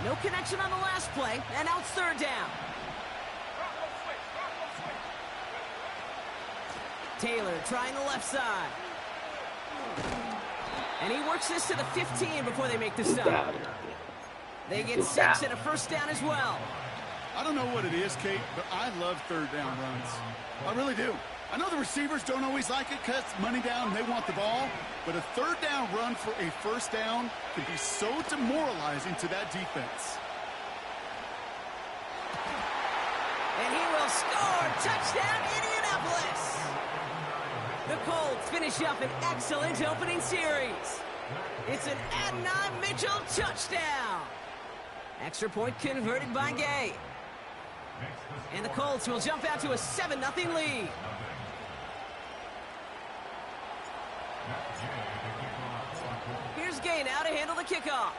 No connection on the last play, and now it's third down. Taylor trying the left side. And he works this to the 15 before they make the stop. They get 6 and a first down as well. I don't know what it is, Kate, but I love third down runs. I really do. I know the receivers don't always like it because money down, they want the ball. But a third down run for a first down can be so demoralizing to that defense. And he will score. Touchdown, Indianapolis. The Colts finish up an excellent opening series. It's an Adonai Mitchell touchdown. Extra point converted by Gay. And the Colts will jump out to a 7-0 lead. Here's Gay now to handle the kickoff.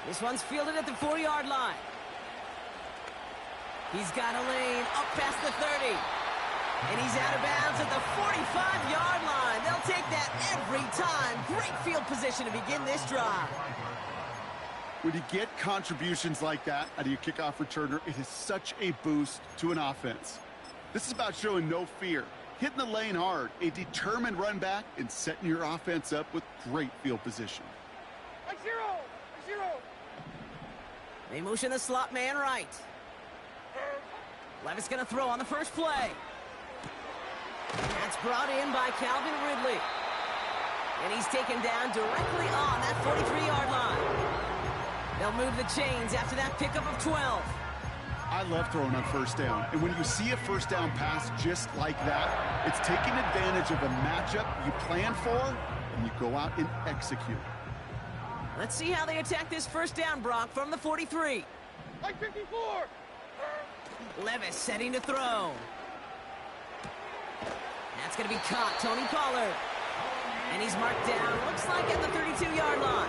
This one's fielded at the 4-yard line. He's got a lane up past the 30. And he's out of bounds at the 45-yard line. They'll take that every time. Great field position to begin this drive. When you get contributions like that out of your kickoff returner, it is such a boost to an offense. This is about showing no fear, hitting the lane hard, a determined run back, and setting your offense up with great field position. They motion the slot man right. Levis going to throw on the first play. That's brought in by Calvin Ridley. And he's taken down directly on that 43-yard line. They'll move the chains after that pickup of 12. I love throwing on first down. And when you see a first down pass just like that, it's taking advantage of a matchup you plan for, and you go out and execute. Let's see how they attack this first down, Brock, from the 43. Like 54! Levis setting to throw. That's going to be caught. Tony Pollard. And he's marked down, looks like at the 32-yard line.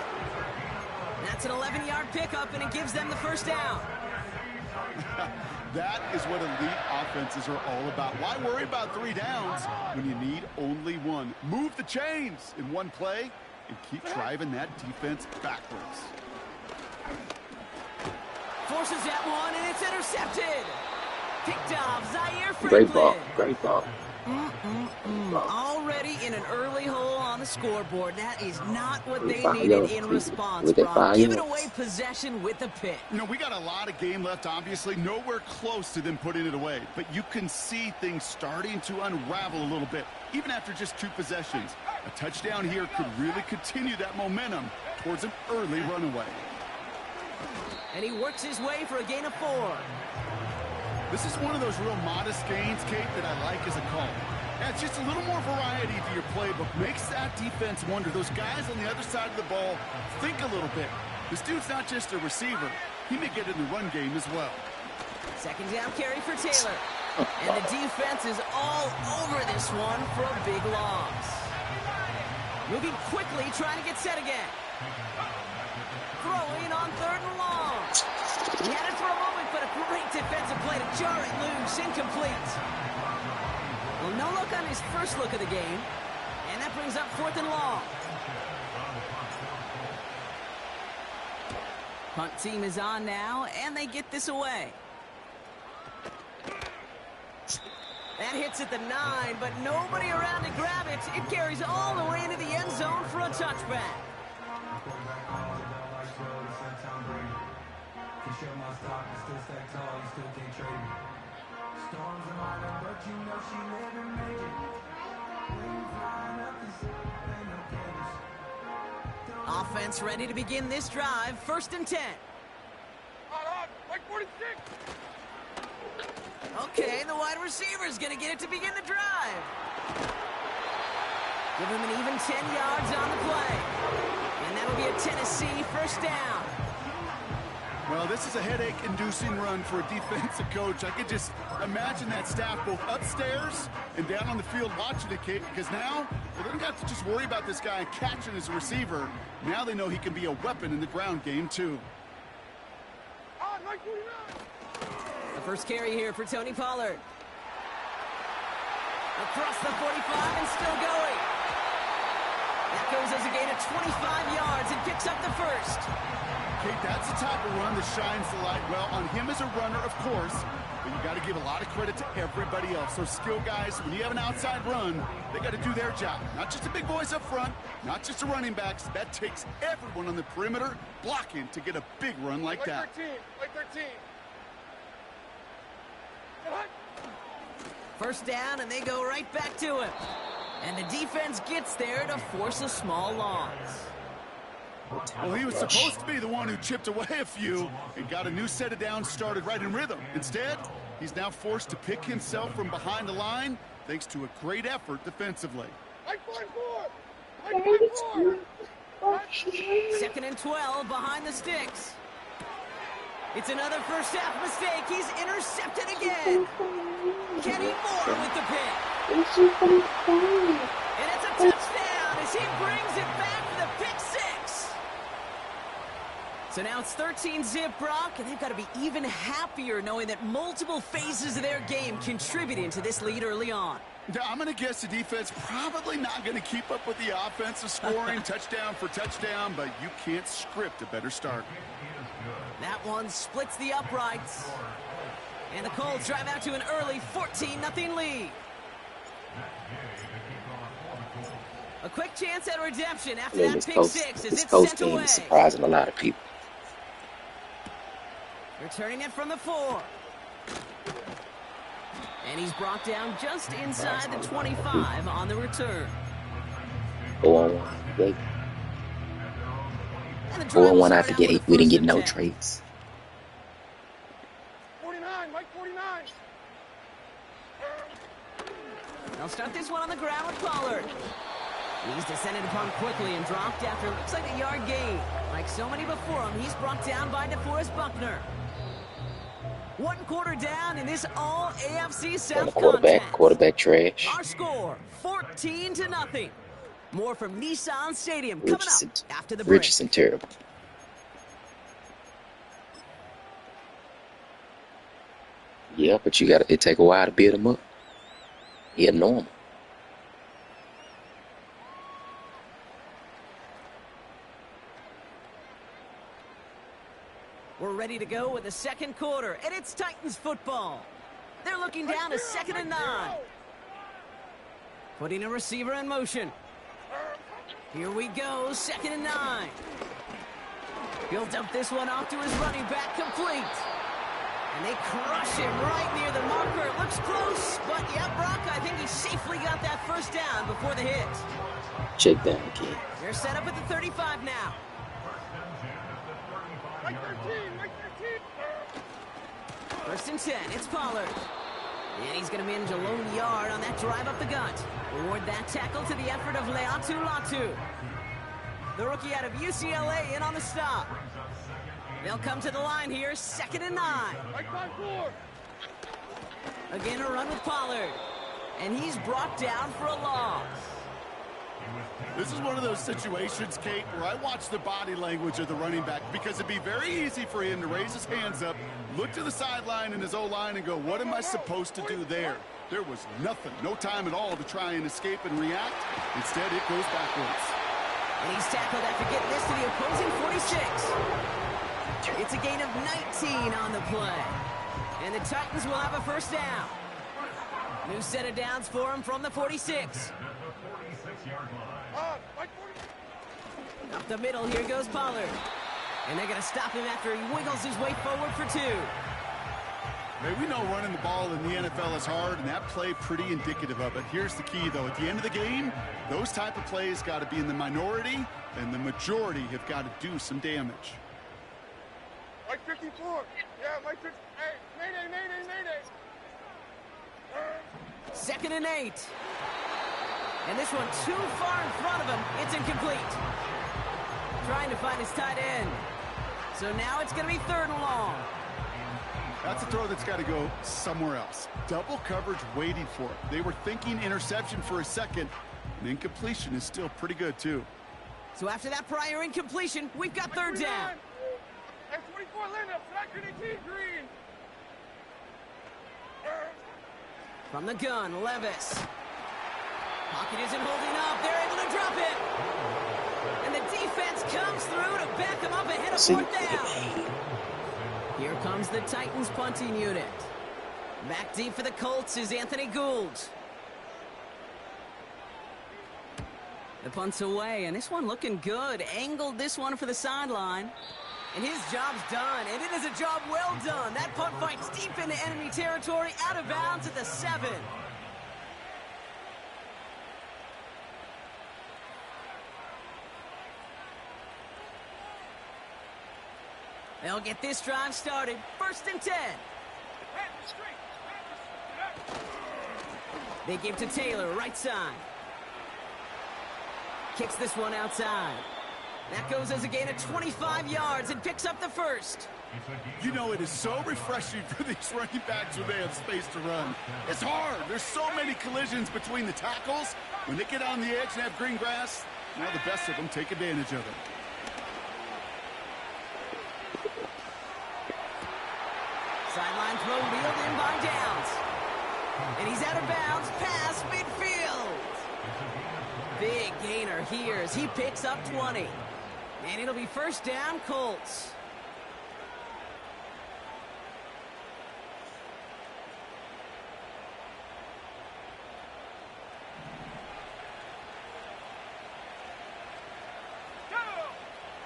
That's an 11-yard pickup, and it gives them the first down. That is what elite offenses are all about. Why worry about 3 downs when you need only 1? Move the chains in one play and keep driving that defense backwards. Forces that one, and it's intercepted. Picked off Zaire Franklin. Great ball. Great ball. Already in an early hole on the scoreboard. That is not what they needed in response, Brock. Giving away possession with a pick. You know, we got a lot of game left, obviously. Nowhere close to them putting it away. But you can see things starting to unravel a little bit, even after just 2 possessions. A touchdown here could really continue that momentum towards an early runaway. And he works his way for a gain of 4. This is one of those real modest gains, Kate, that I like as a call. Adds just a little more variety to your playbook. Makes that defense wonder. Those guys on the other side of the ball think a little bit. This dude's not just a receiver. He may get in the run game as well. Second down carry for Taylor. And the defense is all over this one for a big loss. Moving quickly, trying to get set again. Throwing on 3rd and long. He had it for a moment, but a great defensive play to jar it loose. Incomplete. Well, no look on his first look of the game. And that brings up 4th and long. Punt team is on now, and they get this away. That hits at the 9, but nobody around to grab it. It carries all the way into the end zone for a touchback. Offense ready to begin this drive. 1st and 10. Like 46! Okay, the wide receiver's going to get it to begin the drive. Give him an even 10 yards on the play. And that'll be a Tennessee first down. Well, this is a headache-inducing run for a defensive coach. I could just imagine that staff both upstairs and down on the field watching it, Kate, because now they don't have to just worry about this guy catching his receiver. Now they know he can be a weapon in the ground game, too. The first carry here for Tony Pollard. Across the 45 and still going. That goes as a gain of 25 yards and picks up the first. Kate, that's the type of run that shines the light. Well, on him as a runner, of course, but you got to give a lot of credit to everybody else. Those skill guys, when you have an outside run, they got to do their job. Not just the big boys up front, not just the running backs. That takes everyone on the perimeter blocking to get a big run like that. 13, like 13. First down, and they go right back to him. And the defense gets there to force a small loss. Well, he was supposed to be the one who chipped away a few and got a new set of downs started right in rhythm. Instead, he's now forced to pick himself from behind the line thanks to a great effort defensively. Like 4-4. Like 4-4. 2nd and 12 behind the sticks. It's another first half mistake. He's intercepted again. Kenny Moore with the pick. And it's a touchdown as he brings it back for the pick six. So now it's 13-zip, Brock, and they've got to be even happier knowing that multiple phases of their game contributing to this lead early on. I'm going to guess the defense probably not going to keep up with the offensive scoring touchdown for touchdown, but you can't script a better start. That one splits the uprights. And the Colts drive out to an early 14-0 lead. A quick chance at redemption after that pick six as it's sent away. Is surprising a lot of people. Returning it from the 4. And he's brought down just inside the 25 on the return. 4-1. And the 4-1 out the gate. We didn't get no trades. 49, Mike 49. They'll start this one on the ground with Pollard. He's descended upon quickly and dropped after it looks like a yard gain. Like so many before him, he's brought down by DeForest Buckner. 1 quarter down in this all AFC South contest. Quarterback trash. Our score, 14-0. More from Nissan Stadium coming up after the break. Richardson terrible. Yeah, but it take a while to build him up. He normal. We're ready to go with the second quarter, and it's Titans football. They're looking down to 2nd and 9. Putting a receiver in motion. Here we go, 2nd and 9. He'll dump this one off to his running back, complete. And they crush him right near the marker. It looks close, but yeah, Brock, I think he safely got that first down before the hit. Check down again. They're set up at the 35 now. Mike 13, Mike 13. 1st and 10, it's Pollard. And he's going to manage a lone yard on that drive up the gut. Award that tackle to the effort of Leatu Latu. The rookie out of UCLA in on the stop. They'll come to the line here, 2nd and 9. Mike 5-4. Again, a run with Pollard. And he's brought down for a loss. This is one of those situations, Kate, where I watch the body language of the running back because it'd be very easy for him to raise his hands up, look to the sideline in his O-line and go, what am I supposed to do there? There was nothing, no time at all to try and escape and react. Instead, it goes backwards. And he's tackled after getting this to the opposing 46. It's a gain of 19 on the play. And the Titans will have a first down. New set of downs for him from the 46. Mike 40. Up the middle, here goes Pollard. And they're going to stop him after he wiggles his way forward for 2. Hey, we know running the ball in the NFL is hard, and that play pretty indicative of it. Here's the key, though. At the end of the game, those type of plays got to be in the minority, and the majority have got to do some damage. Mike 54. Yeah, Mike 50. Hey, mayday, mayday, mayday. 2nd and 8. And this one too far in front of him. It's incomplete. Trying to find his tight end. So now it's going to be 3rd and long. That's a throw that's got to go somewhere else. Double coverage waiting for it. They were thinking interception for a second. And incompletion is still pretty good, too. So after that prior incompletion, we've got 3rd down. And 24 Linda, second and 18 Green. From the gun, Levis. Pocket isn't holding up. They're able to drop it. And the defense comes through to back them up ahead of fourth down. Here comes the Titans punting unit. Back deep for the Colts is Anthony Gould. The punt's away, and this one looking good. Angled this one for the sideline. And his job's done, and it is a job well done. That punt fights deep into enemy territory, out of bounds at the 7. They'll get this drive started. 1st and 10. They give to Taylor, right side. Kicks this one outside. That goes as a gain of 25 yards and picks up the 1st. You know, it is so refreshing for these running backs when they have space to run. It's hard. There's so many collisions between the tackles. When they get on the edge and have green grass, now the best of them take advantage of it. Sideline throw reeled in by Downs. And he's out of bounds past midfield. Big gainer here as he picks up 20. And it'll be 1st down, Colts.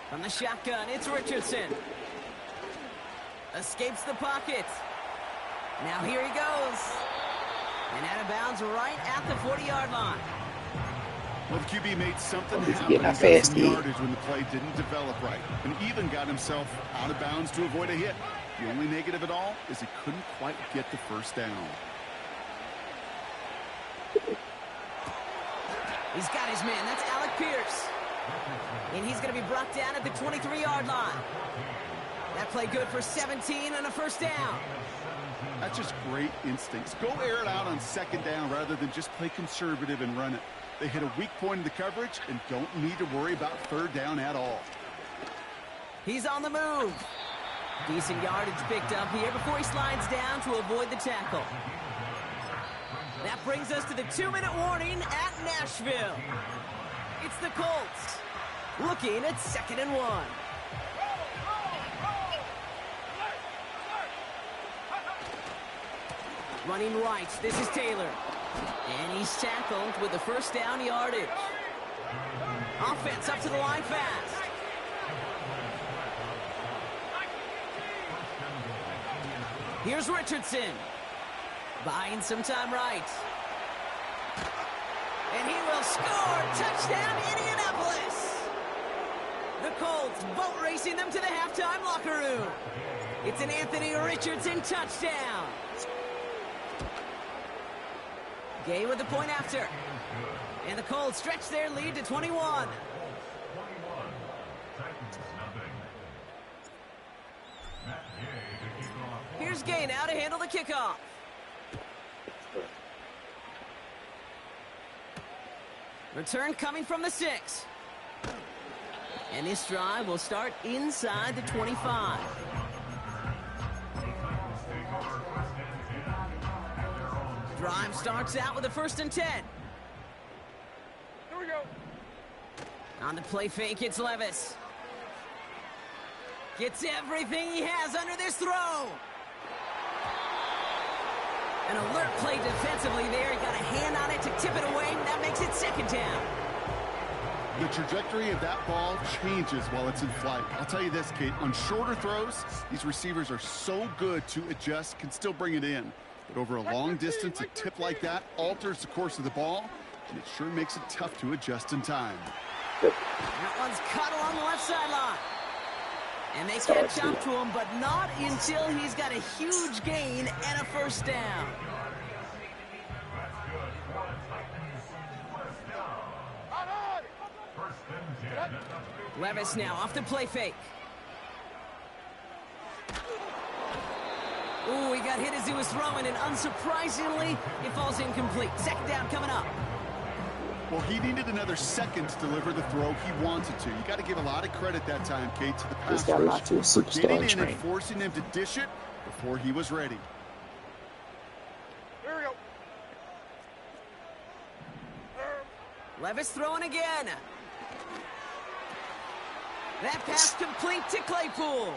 From the shotgun, it's Richardson. Escapes the pocket. Now here he goes. And out of bounds right at the 40-yard line. Well, the QB made something he's happen. getting how He got fast some he is. yardage when the play didn't develop right, and even got himself out of bounds to avoid a hit. The only negative at all is he couldn't quite get the 1st down. He's got his man. That's Alec Pierce. And he's going to be brought down at the 23-yard line. That play good for 17 and a 1st down. That's just great instincts. Go air it out on 2nd down rather than just play conservative and run it. They hit a weak point in the coverage and don't need to worry about 3rd down at all. He's on the move. Decent yardage picked up here before he slides down to avoid the tackle. That brings us to the 2-minute warning at Nashville. It's the Colts looking at 2nd and 1. Running right, this is Taylor. And he's tackled with the 1st down yardage. Offense up to the line fast. Here's Richardson. Buying some time right. And he will score. Touchdown, Indianapolis. The Colts boat racing them to the halftime locker room. It's an Anthony Richardson touchdown. Gay with the point after. And the Colts stretch their lead to 21. Here's Gay now to handle the kickoff. Return coming from the 6. And this drive will start inside the 25. Drive starts out with a 1st and 10. Here we go. On the play fake, it's Levis. Gets everything he has under this throw. An alert play defensively there. He got a hand on it to tip it away. That makes it 2nd down. The trajectory of that ball changes while it's in flight. I'll tell you this, Kate, on shorter throws, these receivers are so good to adjust, can still bring it in. But over a long distance, a tip like that alters the course of the ball, and it sure makes it tough to adjust in time. That one's cut along the left sideline. And they catch up to him, but not until he's got a huge gain and a 1st down. Levis now off the play fake. Ooh, he got hit as he was throwing, and unsurprisingly, it falls incomplete. 2nd down coming up. Well, he needed another second to deliver the throw he wanted to. You got to give a lot of credit that time, Kate, to the pass He's got a lot to a rush for superstar getting in train. and forcing him to dish it before he was ready. Here we go. Levis throwing again. That pass complete to Claypool.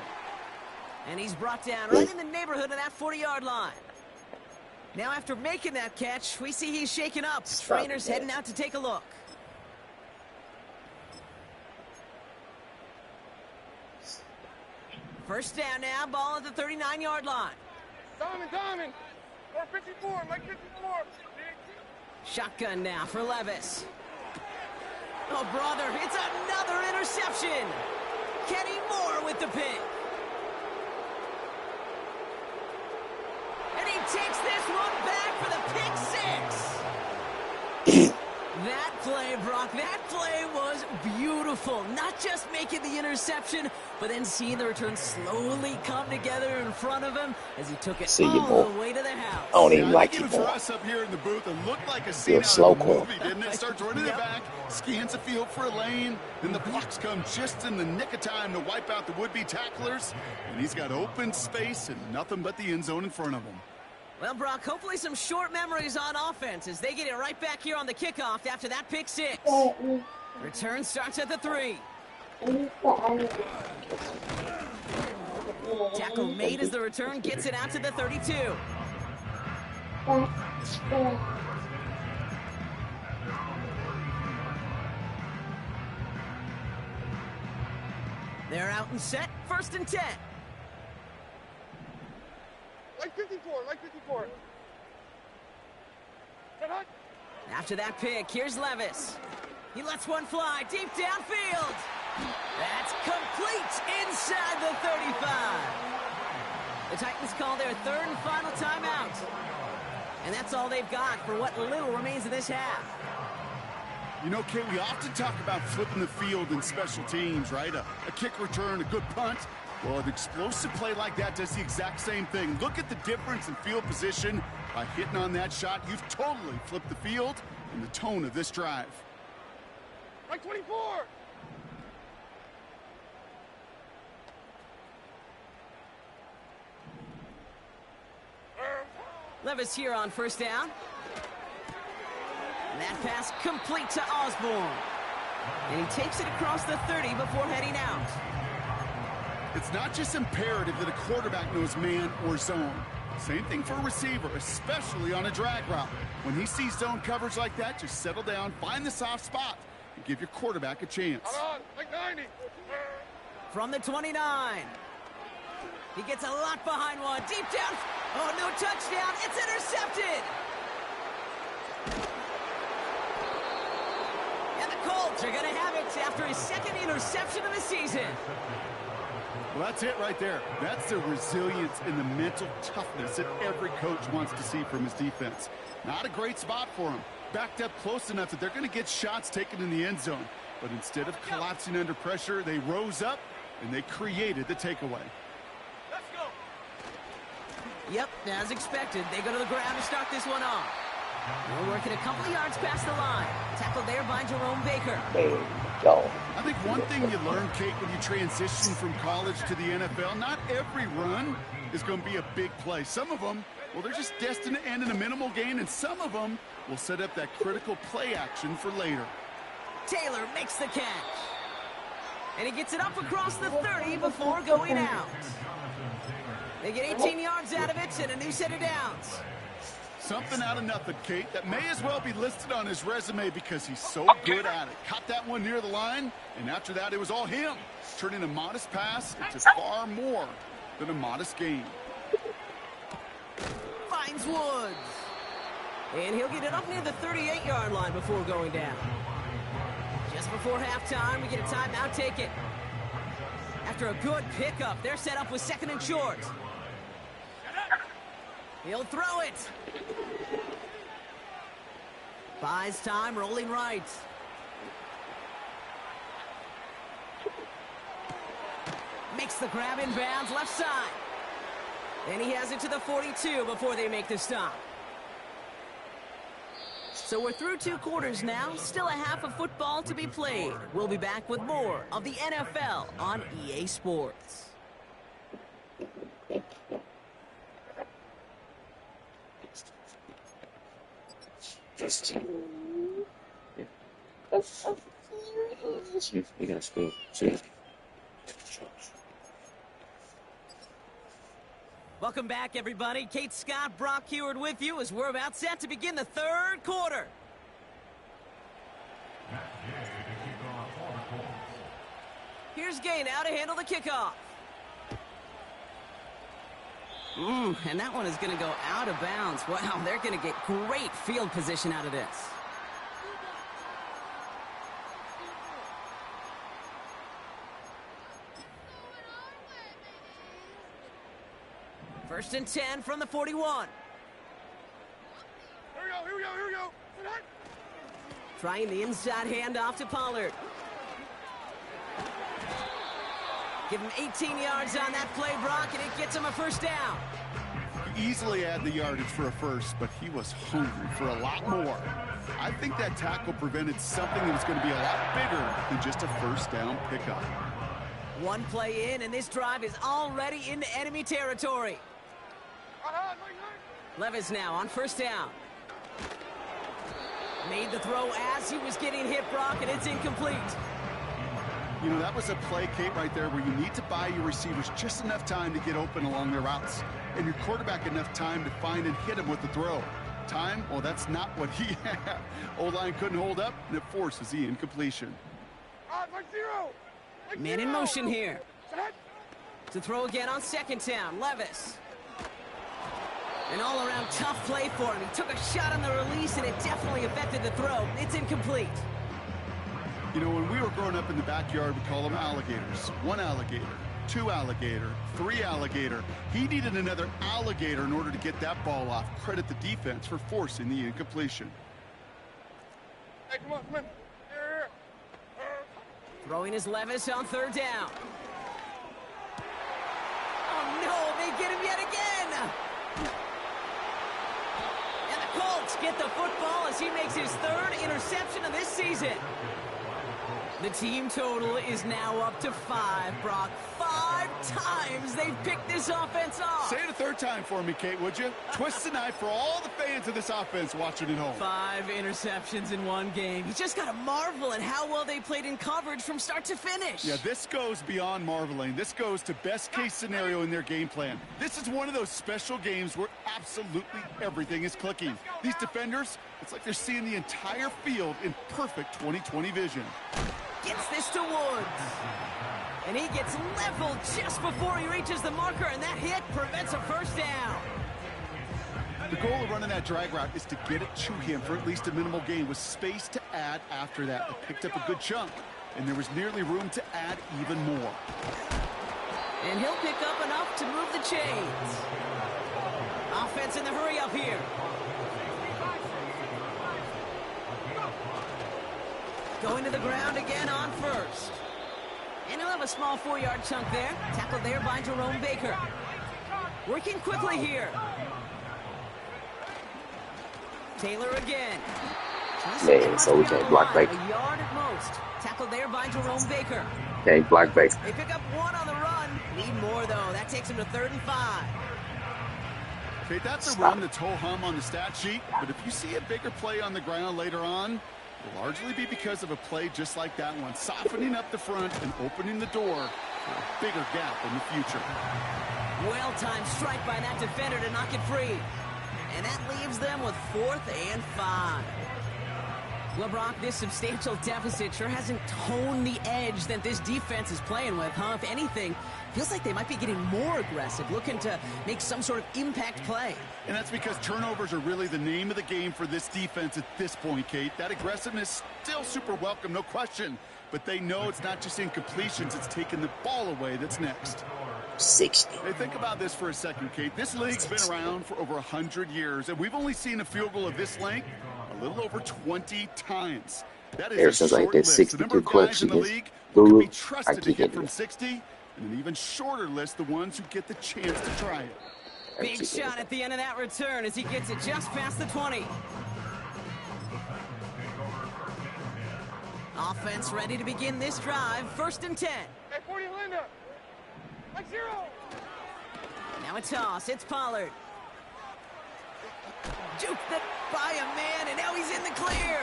And he's brought down right in the neighborhood of that 40-yard line. Now after making that catch, we see he's shaken up. Trainer's heading out to take a look. First down now, ball at the 39-yard line. Diamond. Or 54, Mike 54. Shotgun now for Levis. Oh, brother, it's another interception. Kenny Moore with the pick. And he takes this one back for the pick six. That play, Brock, that play was beautiful. Not just making the interception, but then seeing the return slowly come together in front of him as he took it all the way to the house. I don't even like you, for boy. us up here in the booth, it looked like a scene out slow of a call. movie, didn't it? Starts running it back, scans the field for a lane, then the blocks come just in the nick of time to wipe out the would-be tacklers, and he's got open space and nothing but the end zone in front of him. Well, Brock, hopefully some short memories on offense as they get it right back here on the kickoff after that pick six. Return starts at the 3. Tackle made as the return gets it out to the 32. They're out and set, 1st and 10. Like 54. After that pick, here's Levis. He lets one fly deep downfield. That's complete inside the 35. The Titans call their 3rd and final timeout. And that's all they've got for what little remains of this half. You know, Kate, we often talk about flipping the field in special teams, right? A kick return, a good punt. Well, an explosive play like that does the exact same thing. Look at the difference in field position. By hitting on that shot, you've totally flipped the field and the tone of this drive. Like 24. Levis here on 1st down. And that pass complete to Osborne. And he takes it across the 30 before heading out. It's not just imperative that a quarterback knows man or zone. Same thing for a receiver, especially on a drag route. When he sees zone coverage like that, just settle down, find the soft spot, and give your quarterback a chance. Hold on, like 90. From the 29. He gets a lot behind one. Deep down. Oh, no touchdown. It's intercepted. And the Colts are going to have it after his 2nd interception of the season. Well, that's it right there. That's the resilience and the mental toughness that every coach wants to see from his defense. Not a great spot for him. Backed up close enough that they're going to get shots taken in the end zone. But instead of collapsing under pressure, they rose up and they created the takeaway. Let's go. Yep, as expected, they go to the ground to start this one off. They're working a couple of yards past the line. Tackled there by Jerome Baker. There you go. I think one thing you learn, Kate, when you transition from college to the NFL, not every run is going to be a big play. Some of them, well, they're just destined to end in a minimal gain, and some of them will set up that critical play action for later. Taylor makes the catch. And he gets it up across the 30 before going out. They get 18 yards out of it and a new set of downs. Something out of nothing, Kate, that may as well be listed on his resume because he's so good at it. Caught that one near the line, and after that, it was all him, turning a modest pass into far more than a modest gain. Finds Woods. And he'll get it up near the 38-yard line before going down. Just before halftime, we get a timeout taken. After a good pickup, they're set up with 2nd and short. He'll throw it. Buys time, rolling right. Makes the grab in bounds, left side. And he has it to the 42 before they make the stop. So we're through 2 quarters now. Still a half of football to be played. We'll be back with more of the NFL on EA Sports. You gotta score. See? Welcome back, everybody. Kate Scott, Brock Heward with you as we're about set to begin the third quarter. Here's Gay now to handle the kickoff. And that one is going to go out of bounds. Wow, they're going to get great field position out of this. First and 10 from the 41. Here we go. Trying the inside handoff to Pollard. Give him 18 yards on that play, Brock, and it gets him a first down. He easily had the yardage for a first, but he was hungry for a lot more. I think that tackle prevented something that was going to be a lot bigger than just a first down pickup. One play in, and this drive is already into enemy territory. Levis now on first down. Made the throw as he was getting hit, Brock, and it's incomplete. You know, that was a play, Kate, right there where you need to buy your receivers just enough time to get open along their routes, and your quarterback enough time to find and hit him with the throw. Time? Well, that's not what he had. O-line couldn't hold up, and it forces the incompletion. Man in motion here. To throw again on second down, Levis. An all-around tough play for him. He took a shot on the release, and it definitely affected the throw. It's incomplete. You know, when we were growing up in the backyard, we call them alligators. One alligator, two alligator, three alligator. He needed another alligator in order to get that ball off. Credit the defense for forcing the incompletion. Hey, come on. Here. Throwing his Levis on third down. Oh, no, they get him yet again. And the Colts get the football as he makes his third interception of this season. The team total is now up to 5, Brock. 5 times they've picked this offense off. Say it a third time for me, Kate, would you? Twist the knife for all the fans of this offense watching at home. 5 interceptions in one game. You just got to marvel at how well they played in coverage from start to finish. Yeah, this goes beyond marveling. This goes to best case scenario in their game plan. This is one of those special games where absolutely everything is clicking. These defenders, it's like they're seeing the entire field in perfect 20/20 vision. Gets this to Woods. And he gets leveled just before he reaches the marker, and that hit prevents a first down. The goal of running that drag route is to get it to him for at least a minimal gain with space to add after that. They picked up a good chunk, and there was nearly room to add even more. And he'll pick up enough to move the chains. Offense in the hurry up here. Going to the ground again on first. And he'll have a small 4-yard chunk there. Tackled there by Jerome Baker. Working quickly here. Taylor again. Man, so we can't block Baker. A yard at most. Tackled there by Jerome Baker. Can't block Baker. They pick up 1 on the run. Need more, though. That takes him to 3rd and 5. Okay, that's a run that's ho-hum on the stat sheet, but if you see a bigger play on the ground later on, will largely be because of a play just like that one, softening up the front and opening the door for a bigger gap in the future. Well-timed strike by that defender to knock it free. And that leaves them with 4th and 5. LeBron, this substantial deficit sure hasn't toned the edge that this defense is playing with, huh? If anything, feels like they might be getting more aggressive, looking to make some sort of impact play. And that's because turnovers are really the name of the game for this defense at this point, Kate. That aggressiveness still super welcome, no question. But they know it's not just incompletions, it's taking the ball away that's next. 60. Hey, think about this for a second, Kate. This league's been around for over 100 years, and we've only seen a field goal of this length a little over 20 times. That is a short list. The number of guys in the league who can be trusted to hit from 60, and an even shorter list, the ones who get the chance to try it. Big shot at the end of that return as he gets it just past the 20. Offense ready to begin this drive. 1st and 10. Hey, 40 Linda. Like 0. Now a toss. It's Pollard. Juked it by a man, and now he's in the clear.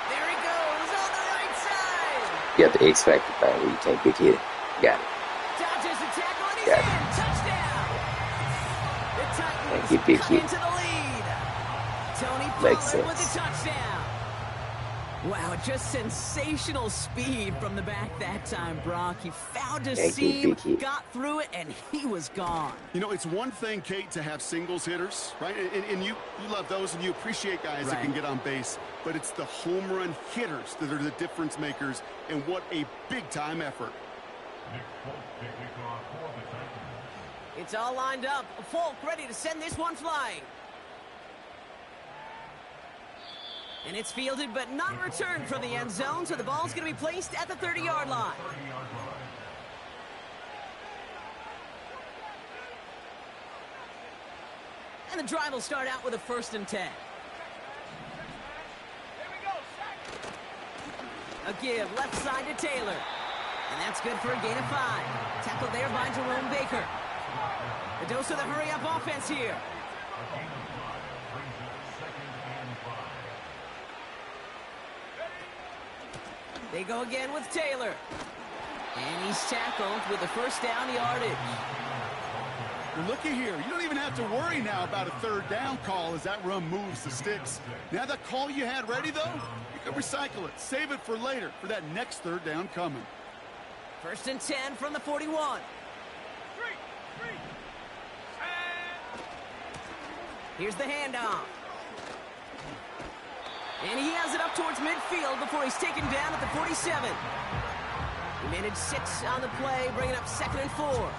There he You got the X Factor thing where you can't big hit it. Got it. Dodges the tackle and he's Got in. it. Touchdown. The Can't get Titans big cut hit. into the lead. Tony Makes Pollard with the sense. touchdown. Wow, just sensational speed from the back that time, Brock. He found a Can't get seam, big hit. got through it, and he was gone. You know, it's one thing, Kate, to have singles hitters, right? And you love those and you appreciate guys that can get on base. But it's the home run hitters that are the difference makers, and what a big-time effort. It's all lined up. Folk ready to send this one flying. And it's fielded but not returned from the end zone, so the ball's going to be placed at the 30-yard line. And the drive will start out with a 1st and 10. A give left side to Taylor. And that's good for a gain of 5. Tackled there by Jerome Baker. The dose of the hurry-up offense here. They go again with Taylor. And he's tackled with the 1st down yardage. Well, looky here. You don't even have to worry now about a 3rd down call as that run moves the sticks. Now that call you had ready, though, you can recycle it. Save it for later, for that next 3rd down coming. 1st and 10 from the 41. Here's the handoff. And he has it up towards midfield before he's taken down at the 47. He managed 6 on the play, bringing up 2nd and 4.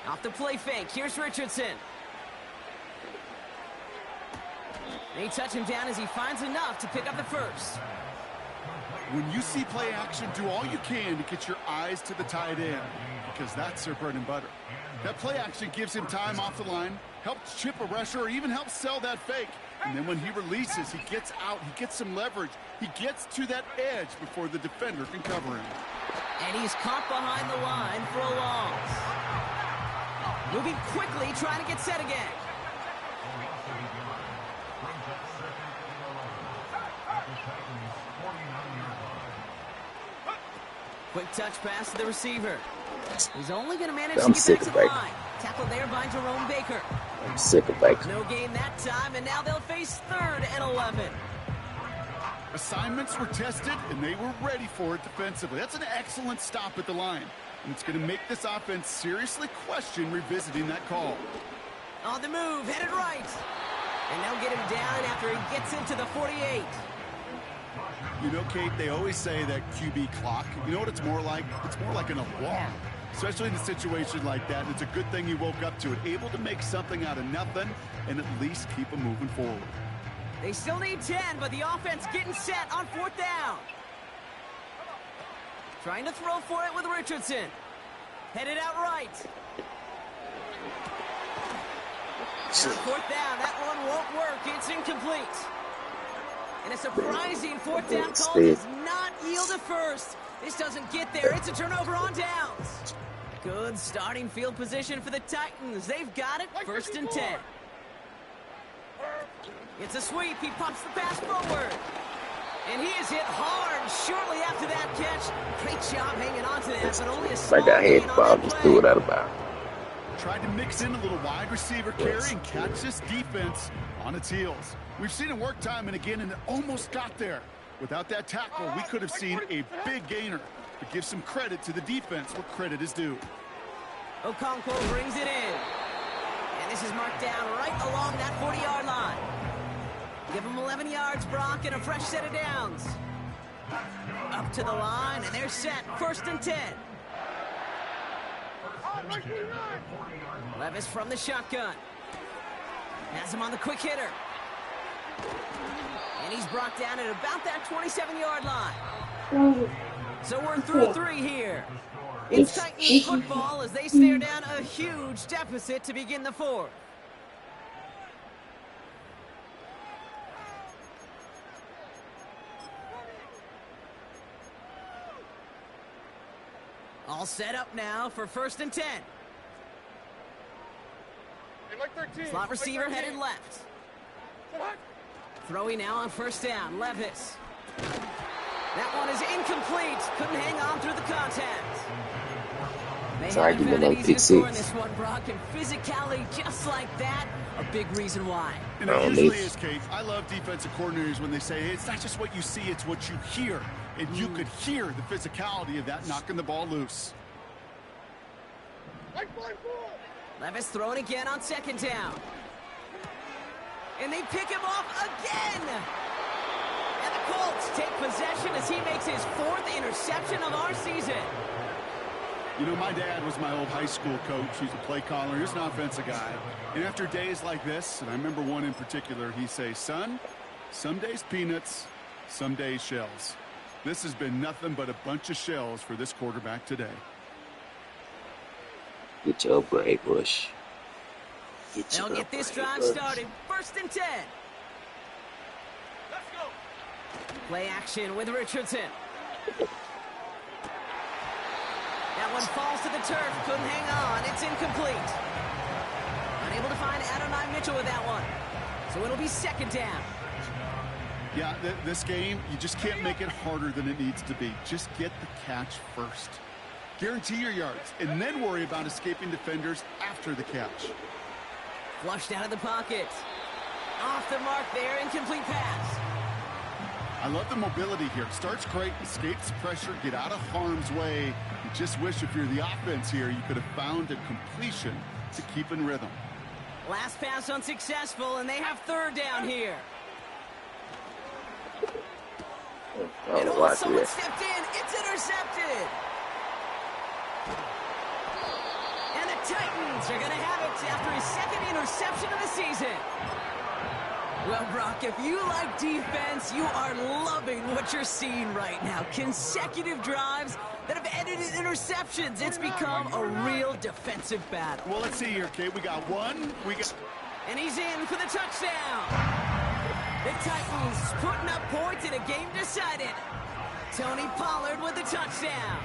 Off the play fake, here's Richardson. They touch him down as he finds enough to pick up the 1st. When you see play action, do all you can to get your eyes to the tight end, because that's their bread and butter. That play action gives him time off the line, helps chip a rusher, or even helps sell that fake. And then when he releases, he gets out, he gets some leverage. He gets to that edge before the defender can cover him. And he's caught behind the line for a loss. Moving quickly, trying to get set again. Quick touch pass to the receiver. He's only going to manage to get back to the line. Tackled there by Jerome Baker. I'm sick of Baker. No gain that time, and now they'll face 3rd and 11. Assignments were tested, and they were ready for it defensively. That's an excellent stop at the line. And it's going to make this offense seriously question revisiting that call. On the move, headed right. And they'll get him down after he gets into the 48. You know, Kate, they always say that QB clock. You know what it's more like? It's more like an alarm, especially in a situation like that. It's a good thing he woke up to it, able to make something out of nothing and at least keep him moving forward. They still need 10, but the offense getting set on 4th down. Trying to throw for it with Richardson. Headed out right. On 4th down, that one won't work. It's incomplete. And a surprising 4th down call does not yield a 1st. This doesn't get there. It's a turnover on downs. Good starting field position for the Titans. They've got it. 1st and 10. It's a sweep. He pumps the pass forward. And he is hit hard shortly after that catch. Great job hanging on to that, but only a small gain on that just play. threw it out of bounds. Tried to mix in a little wide receiver carry and catch this defense on its heels. We've seen it work time and again, and it almost got there. Without that tackle, we could have seen a big gainer. But give some credit to the defense where credit is due. Okonkwo brings it in. And this is marked down right along that 40-yard line. Give him 11 yards, Brock, and a fresh set of downs. Up to the line, and they're set. 1st and 10. Levis from the shotgun. Has him on the quick hitter. And he's brought down at about that 27-yard line. So we're through 3 here. It's Titans football as they stare down a huge deficit to begin the 4th. All set up now for 1st and 10. Like 13. Slot receiver headed left. What? Throwing now on first down, Levis. That one is incomplete. Couldn't hang on through the contact. They Sorry, haven't give me found it another easy pick to score in six. this one, Brock, and physicality just like that, a big reason why. And it Oh, usually Leaf. is, Kate. I love defensive coordinators when they say, hey, it's not just what you see, it's what you hear. And you could hear the physicality of that knocking the ball loose. Like 5-4. Levis throwing again on second down. And they pick him off again. And the Colts take possession as he makes his 4th interception of our season. You know, my dad was my old high school coach. He's a play caller. He's an offensive guy. And after days like this, and I remember one in particular, he'd say, son, some days peanuts, some days shells. This has been nothing but a bunch of shells for this quarterback today. Get your upgrade, Bush. Get your They'll get this upgrade, drive Bush. started. 1st and 10. Let's go. Play action with Richardson. That one falls to the turf. Couldn't hang on. It's incomplete. Unable to find Adonai Mitchell with that one. So it'll be 2nd down. Yeah, this game, you just can't make it harder than it needs to be. Just get the catch first. Guarantee your yards, and then worry about escaping defenders after the catch. Flushed out of the pocket. Off the mark there. Incomplete pass. I love the mobility here. Starts great, escapes pressure, get out of harm's way. You just wish if you're the offense here, you could have found a completion to keep in rhythm. Last pass unsuccessful, and they have 3rd down here. And Oh, watch someone this. stepped in. It's intercepted. And the Titans are going to have it after his 2nd interception of the season. Well, Brock, if you like defense, you are loving what you're seeing right now. Consecutive drives that have ended in interceptions. It's become a real defensive battle. Well, let's see here, Kate. We got one. And he's in for the touchdown. The Titans putting up points in a game decided. Tony Pollard with the touchdown.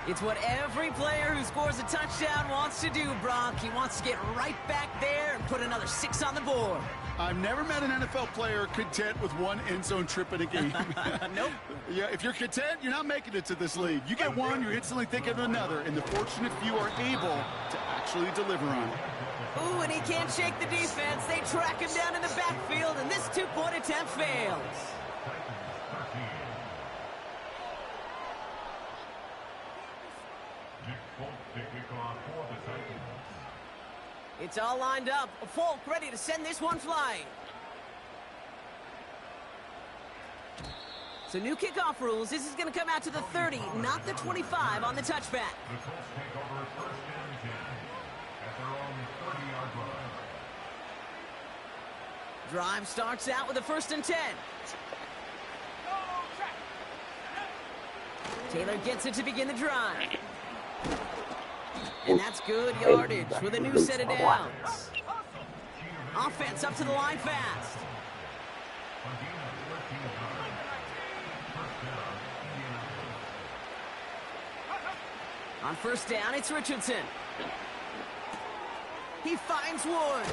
It's what every player who scores a touchdown wants to do, Brock. He wants to get right back there and put another 6 on the board. I've never met an NFL player content with one end zone trip in a game. Nope. Yeah, if you're content, you're not making it to this league. You get one, you're instantly thinking of another, and the fortunate few are able to actually deliver on it. Ooh, and he can't shake the defense. They track him down in the backfield, and this 2-point attempt fails. It's all lined up. Folk ready to send this one flying. So new kickoff rules. This is going to come out to the 30, not the 25 on the touchback. Drive starts out with a 1st and 10. Taylor gets it to begin the drive. And that's good yardage with a new set of downs. Offense up to the line fast. On first down, it's Richardson. He finds Woods.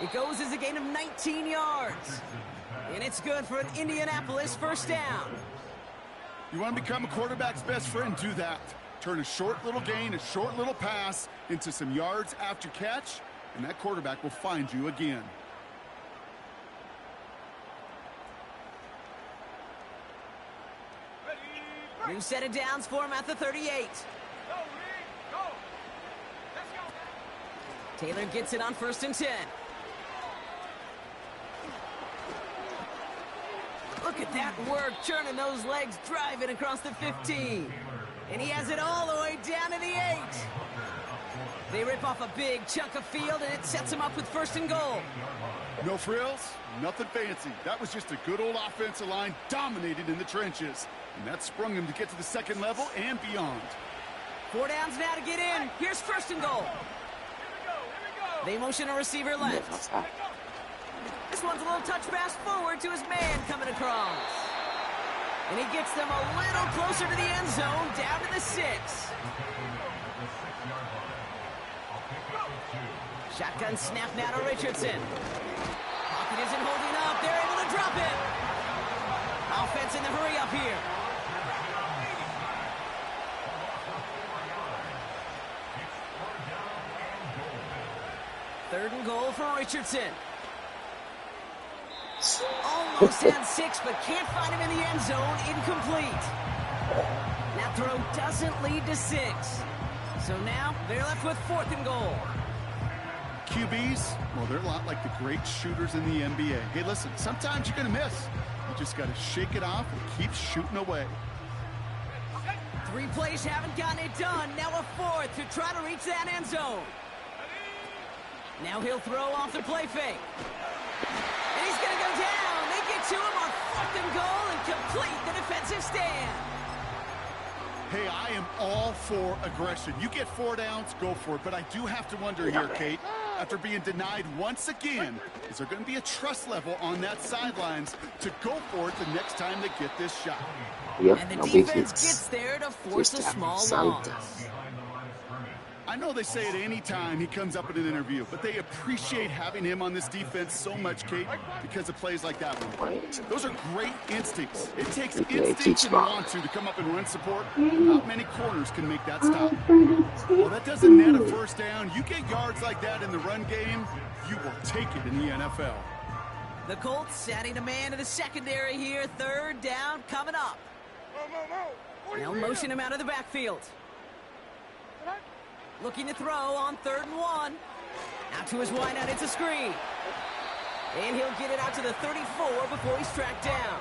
It goes as a gain of 19 yards. And it's good for an Indianapolis 1st down. You want to become a quarterback's best friend, do that. Turn a short little gain, a short little pass into some yards after catch, and that quarterback will find you again. New set of downs for him at the 38. Taylor gets it on 1st and 10. Look at that work, churning those legs, driving across the 15. And he has it all the way down to the 8. They rip off a big chunk of field, and it sets him up with 1st and goal. No frills, nothing fancy. That was just a good old offensive line dominated in the trenches. And that sprung him to get to the 2nd level and beyond. 4 downs now to get in. Here's 1st and goal. They motion a receiver left. This one's a little touch pass forward to his man coming across. And he gets them a little closer to the end zone, down to the 6. Shotgun snap now to Richardson. pocket isn't holding up. They're able to drop him. Offense in the hurry up here. Third and goal for Richardson. Almost had 6, but can't find him in the end zone. Incomplete. That throw doesn't lead to 6. So now they're left with 4th and goal. QBs, well, they're a lot like the great shooters in the NBA. Hey, listen, sometimes you're going to miss. You just got to shake it off and keep shooting away. 3 plays haven't gotten it done. Now a 4th to try to reach that end zone. Now he'll throw off the play fake. And he's going to go down. They get to him on 4th and goal and complete the defensive stand. Hey, I am all for aggression. You get 4 downs, go for it. But I do have to wonder here, Kate, after being denied once again, is there going to be a trust level on that sidelines to go for it the next time they get this shot? Yep, And the no defense big hits. gets there to force a Just small solid. loss. I know they say it any time he comes up in an interview, but they appreciate having him on this defense so much, Kate, because of plays like that one. Right. Those are great instincts. It takes Yeah, it instincts keeps and ball. want to come up and run support. Not many corners can make that stop. Well, that doesn't net a first down. You get yards like that in the run game, you will take it in the NFL. The Colts setting a man to the secondary here. 3rd down coming up. They'll motion him out of the backfield. Looking to throw on 3rd and 1. Out to his wideout, it's a screen. And he'll get it out to the 34 before he's tracked down.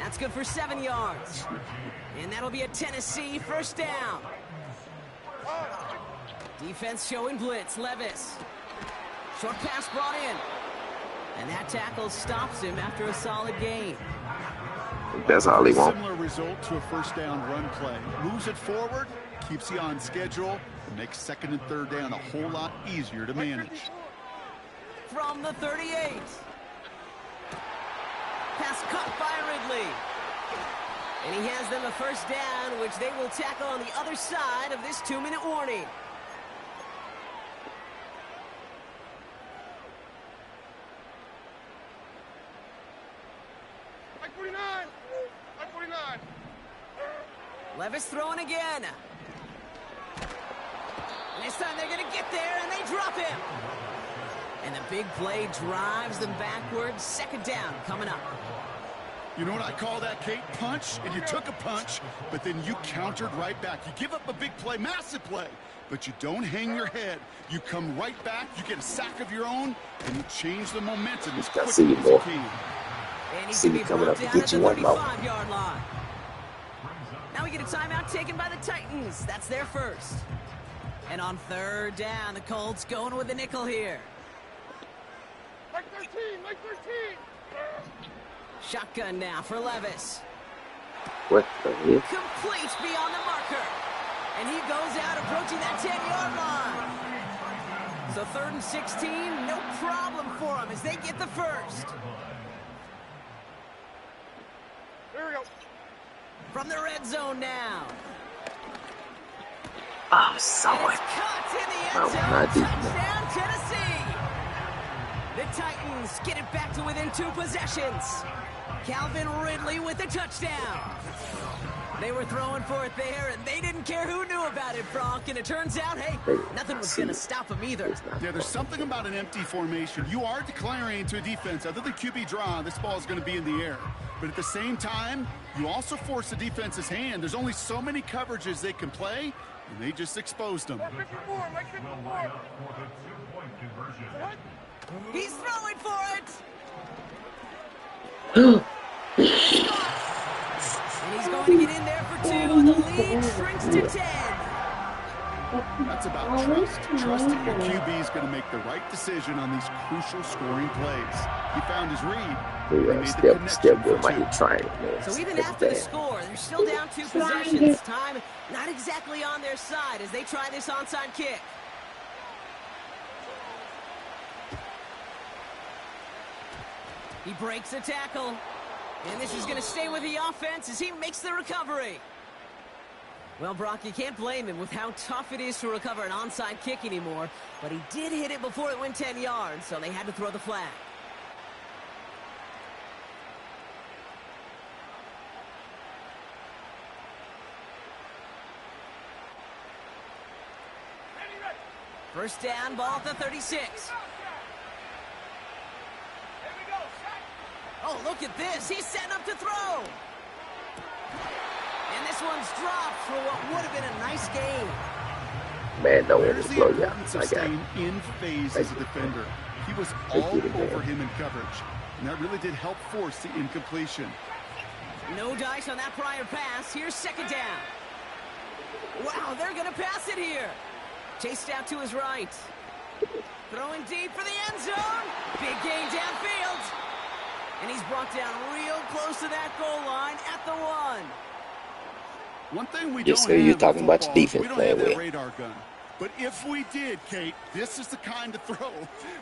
That's good for 7 yards. And that'll be a Tennessee 1st down. Defense showing blitz. Levis. Short pass brought in. And that tackle stops him after a solid gain. That's all they want. Similar result to a first down run play. Moves it forward, keeps you on schedule, and makes 2nd and 3rd down a whole lot easier to manage. From the 38. Pass caught by Ridley. And he has them a 1st down, which they will tackle on the other side of this 2-minute warning. Levis throwing again. And this time they're going to get there, and they drop him. And the big play drives them backwards. 2nd down coming up. You know what I call that, Kate? Punch, and you took a punch, but then you countered right back. You give up a big play, massive play, but you don't hang your head. You come right back, you get a sack of your own, and you change the momentum as quickly as you can. And he's See going you to be coming brought up to down get at you the one more. 35-yard line. Now we get a timeout taken by the Titans. That's their 1st. And on 3rd down, the Colts going with the nickel here. Mike 13, Mike 13. Shotgun now for Levis. What the hell? Complete beyond the marker. And he goes out approaching that 10-yard line. So 3rd and 16, no problem for him as they get the 1st. Here we go. From the red zone now. Oh, so And it's it. caught in the Oh, end zone. not deep. Touchdown, Tennessee. The Titans get it back to within 2 possessions. Calvin Ridley with the touchdown. They were throwing for it there, and they didn't care who knew about it, Bronk. And it turns out, hey, nothing was going to stop him either. Yeah, there's something about an empty formation. You are declaring to a defense, other than QB draw, this ball is going to be in the air. But at the same time, you also force the defense's hand. There's only so many coverages they can play, and they just exposed them. 54, Mike 54. What? He's throwing for it. And he's going to get in there for 2, and the lead shrinks to 10. That's about trust. Trust that your QB is going to make the right decision on these crucial scoring plays. He found his read. He made the Step connection with for my 2. hit trying, man. So even That's after the bad. score, they're still down 2 possessions. Time not exactly on their side as they try this onside kick. He breaks a tackle. And this is going to stay with the offense as he makes the recovery. Well, Brock, you can't blame him with how tough it is to recover an onside kick anymore, but he did hit it before it went 10 yards, so they had to throw the flag. First down, ball at the 36. Oh, look at this. He's setting up to throw. And this one's dropped for what would have been a nice game. Man, don't want There's to the blow you out. importance of I got staying it. in phase as a defender. He was all over him in coverage, and that really did help force the incompletion. No dice on that prior pass. Here's second down. Wow, they're going to pass it here. Chased out to his right. Throwing deep for the end zone. Big gain downfield. And he's brought down real close to that goal line at the 1. One thing we Yes, don't sir, have you're in talking about your football is defense we don't playing have that well. radar gun. But if we did, Kate, this is the kind of throw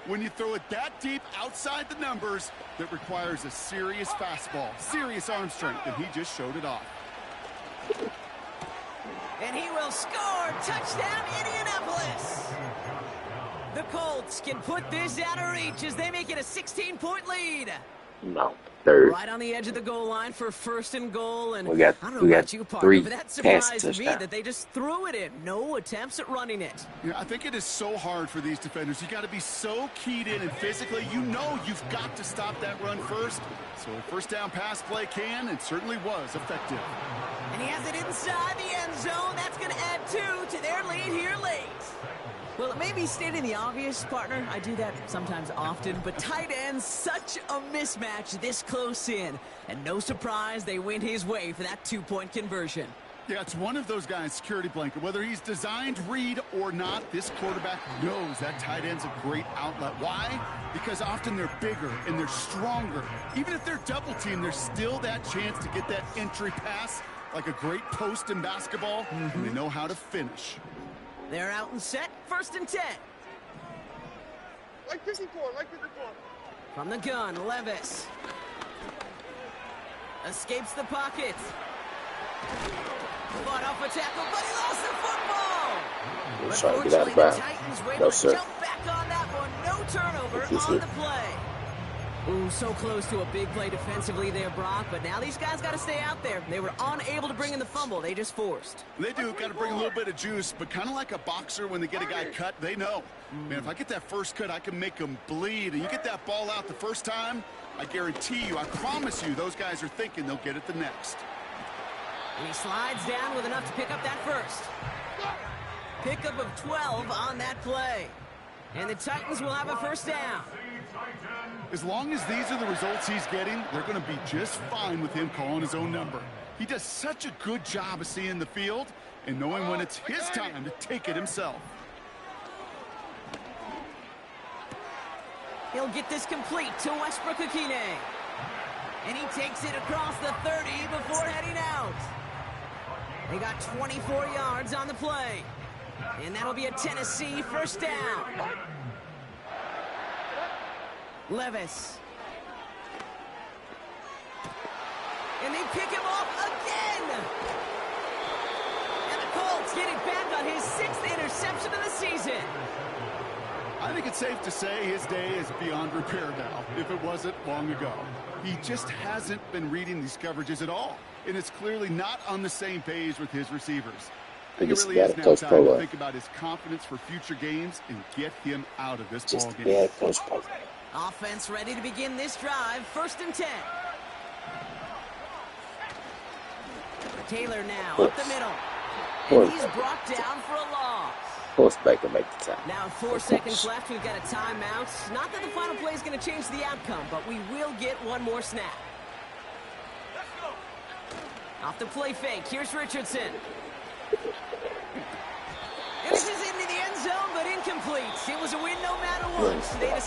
when you throw it that deep outside the numbers that requires a serious fastball, serious arm strength, and he just showed it off. And he will score. Touchdown, Indianapolis. The Colts can put this out of reach as they make it a 16-point lead. No, third. Right on the edge of the goal line for first and goal. And We got I don't know three about you, partner, but that pass surprised me touchdowns. that they just threw it in. No attempts at running it. Yeah, I think it is so hard for these defenders. You got to be so keyed in and physically, you know you've got to stop that run first. So a first down pass play can and certainly was effective. And he has it inside the end zone. That's going to add 2 to their lead here late. Well, it may be stating the obvious, partner. I do that sometimes often, but tight ends, such a mismatch this close in. And no surprise, they went his way for that 2-point conversion. Yeah, it's one of those guys, security blanket. Whether he's designed read or not, this quarterback knows that tight end's a great outlet. Why? Because often they're bigger and they're stronger. Even if they're double teamed, there's still that chance to get that entry pass like a great post in basketball, and they know how to finish. They're out and set, first and 10. Like 54, like 54. From the gun, Levis. Escapes the pocket. Fought off a tackle, but he lost the football. He's But trying to get out fortunately, of the bounds. Titans were No, able to sir. jump back on that one. No turnover He's on hit. the play. Ooh, so close to a big play defensively there, Brock. But now these guys got to stay out there. They were unable to bring in the fumble. They just forced. They do, got to bring a little bit of juice, but kind of like a boxer when they get a guy cut, they know. Man, if I get that first cut, I can make them bleed. And you get that ball out the first time, I guarantee you, I promise you, those guys are thinking they'll get it the next. And he slides down with enough to pick up that first. Pickup of 12 on that play. And the Titans will have a first down. As long as these are the results he's getting, they're going to be just fine with him calling his own number. He does such a good job of seeing the field and knowing when it's his time to take it himself. He'll get this complete to Westbrook Akine. And he takes it across the 30 before heading out. They got 24 yards on the play. And that'll be a Tennessee first down. Levis. And they pick him off again. And the Colts get it back on his 6th interception of the season. I think it's safe to say his day is beyond repair now, if it wasn't long ago. He just hasn't been reading these coverages at all, and it's clearly not on the same page with his receivers. I think it Just really is gotta now coach time Polo. to think about his confidence for future games and get him out of this Just ballgame. bad coach Polo. Offense ready to begin this drive. First and 10. Taylor now up the middle. And he's brought down for a loss. Force back and make the time. Now 4 seconds left. We've got a timeout. Not that the final play is going to change the outcome, but we will get one more snap. Off the play fake. Here's Richardson. And this is into the end zone, but incomplete. It was a win no matter what. They decide